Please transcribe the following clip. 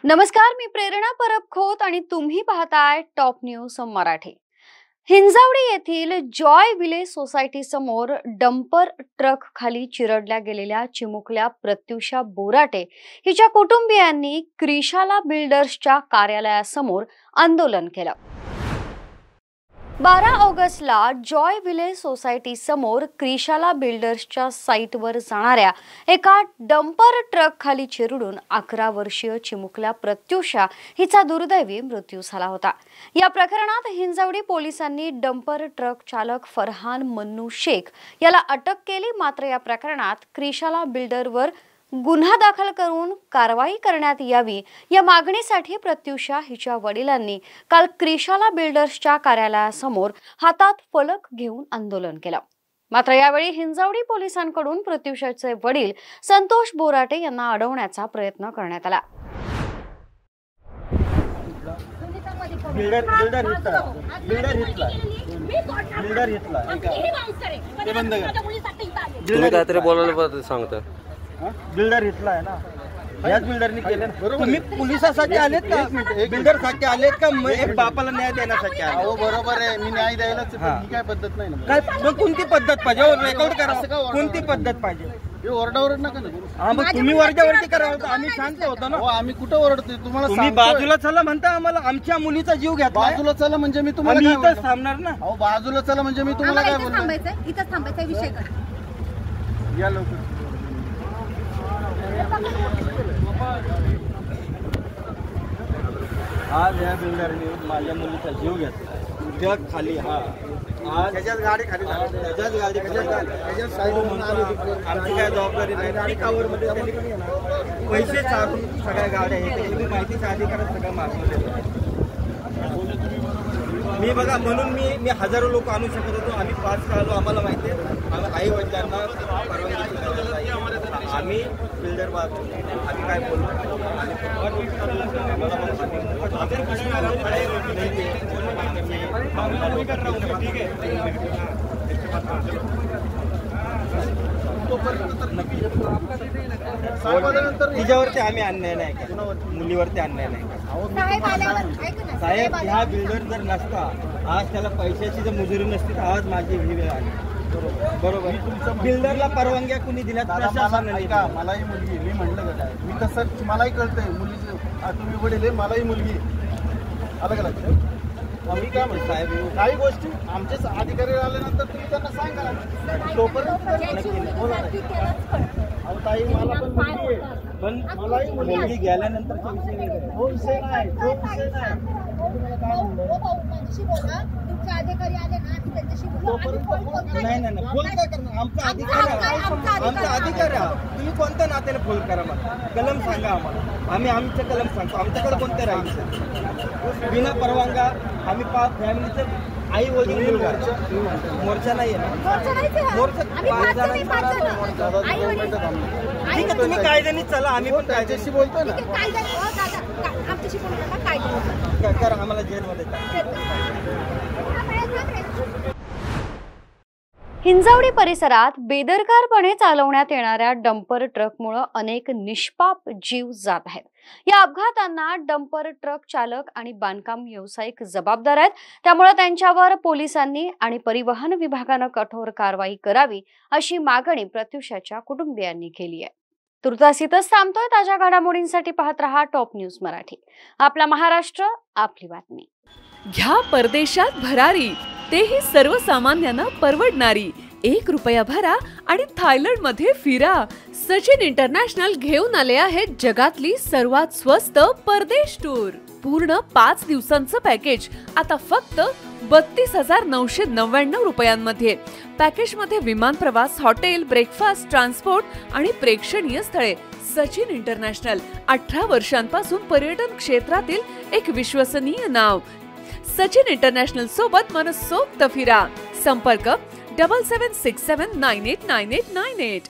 नमस्कार, मी प्रेरणा परब खोत आणि तुम्ही पाहताय टॉप न्यूज मराठी। हिंजवडी येथील जॉय विले सोसायटी समोर डंपर ट्रक खाली चिरडल्या गेलेल्या चिमुकल्या प्रत्युषा बोराटे हिच्या कुटुंबियांनी क्रिशाला बिल्डर्सच्या कार्यालयासमोर आंदोलन केलं। 12 ऑगस्टला जॉय विले सोसायटी समोर क्रिशाला बिल्डर्सच्या साइटवर जाणाऱ्या एका डंपर ट्रक खाली चिरडून 11 वर्षीय चिमुकल्या प्रत्युषा हिचा दुर्दैवी मृत्यू झाला होता। या प्रकरणात हिंजवडी पोलिसांनी डंपर ट्रक चालक फरहान मन्नू शेख याला अटक केली। मात्र या प्रकरणात क्रिशाला बिल्डरवर गुन्हा दाखल करून कारवाई करण्यात यावी या मागणीसाठी प्रत्युषा हिच्या वडिलांनी काल क्रिशाला बिल्डर्सच्या कार्यालयासमोर हातात फलक घेऊन आंदोलन केलं। मात्र यावेळी हिंजवडी पोलिसांकडून प्रत्युषाचे वडील संतोष बोराटे यांना अडवण्याचा प्रयत्न करण्यात आला। बिल्डर इथला आहे ना, याच बिल्डरनी केलं। तुम्ही पोलिसासाठी आलेत का? बिल्डर साठी आलेत का? एक बापाला न्याय देण्यासाठी आले? हो बरोबर आहे, मी न्याय द्यायलाच ही काय पद्धत नाही ना। काय मग कोणती पद्धत पाहिजे? रेकॉर्ड करा, कोणती पद्धत पाहिजे? हे ओरडाओरड नका ना करू। हा मग तुम्ही वरच्यावरती करा, आम्ही शांत होतो ना। हो आम्ही कुठं ओरडतोय? तुम्हाला तुम्ही बाजूला चला म्हणता, आम्हाला आमच्या मुलीचा जीव घ्या। बाजूला चला म्हणजे मी तुम्हाला इथंच थांबणार ना। अहो बाजूला चला म्हणजे मी तुम्हाला काय बोलणार? इथंच थांबायचा विषय कर। या लवकर। आज या बिल्डरने माझ्या मुलीचा जीव घेतला। जग खाली आज त्याच्याच गाडी खाली त्याच्याच गाडी आमची काय जबाबदारी नाही। पिकावरमध्ये पैसे चालून सगळ्या गाड्या आहेत, तुम्ही माहितीच्या अधिकारात सगळं मागवलेलं आहे। मी बघा म्हणून मी हजारो लोक आणू शकत होतो, आम्ही 5 आलो। आम्हाला माहिती आहे आई वडिलांना परवानगी, आम्ही बिल्डर वागतो, आम्ही काय बोलतो तिच्यावरती आम्ही अन्याय नाही का? मुलीवरती अन्याय नाही का? साहेब ह्या बिल्डर जर नसता, आज त्याला पैशाची जर मजुरी नसती तर आज माझी ही वेळ आली। बरोबर, बिल्डरला परवानग्या कुणी दिल्या? प्रशासनाने का? मलाही मुलगी, मी म्हटलं का काय, मी तसं मलाही कळतंय मुलीची, तुम्ही वडील आहे, मलाही मुलगी अलग अलग। आम्ही काय म्हणतो साहेब, काही गोष्टी आमचेच अधिकारी आल्यानंतर तुम्ही त्यांना सांगा। तोपर्यंत अहो ताई मला पण मुलगी आहे, पण मलाही मुलगी गेल्यानंतरचा विषय वेगळा। तो विषय नाही, तो विषय नाही। नाही फोन काय करणार? आमचा अधिकार आहे, आमचा अधिकार आहे। तुम्ही कोणत्या नात्याने फोन करा? मला कलम सांगा आम्हाला, आम्ही आमचं कलम सांगतो। आमच्याकडे कोणते राहायचं बिना परवानगा? आम्ही फॅमिलीचं आई वडील मोर्चा नाही आहे ना, मोर्चा ठीक आहे, तुम्ही कायद्याने चला, आम्ही पण कायद्याशी बोलतो ना। करा आम्हाला जेलमध्ये। हिंजवडी परिसरात बेदरकारपणे चालवण्यात येणाऱ्या डंपर ट्रकमुळे अनेक निष्पाप जीव जात आहेत। या अपघातांना डंपर ट्रक चालक आणि बांधकाम व्यावसायिक जबाबदार आहेत, त्यामुळे त्यांच्यावर पोलिसांनी आणि परिवहन विभागाने कठोर कारवाई करावी अशी मागणी प्रत्युषाच्या कुटुंबियांनी केली आहे। तुर्तास इथंच थांबतोय। ताज्या घडामोडींसाठी पाहत रहा टॉप न्यूज मराठी। आपला महाराष्ट्र, आपली बातमी। घ्या परदेशात भरारी, तेही सर्वसामान्यांना परवडणारी। 1 रुपया भरा आणि थायलंड मध्ये फिरा। सचिन इंटरनॅशनल घेऊन आले आहेत जगातली सर्वात स्वस्त परदेश टूर। पूर्ण 5 दिवसांचं पॅकेज आता फक्त 32,999 रुपयांमध्ये। पॅकेज मध्ये विमान प्रवास, हॉटेल, ब्रेकफास्ट, ट्रान्सपोर्ट आणि प्रेक्षणीय स्थळे। सचिन इंटरनॅशनल 18 वर्षांपासून पर्यटन क्षेत्रातील एक विश्वसनीय नाव। सचिन इंटरनॅशनल सोबत मनसोक्त फिरा। संपर्क 7767989898।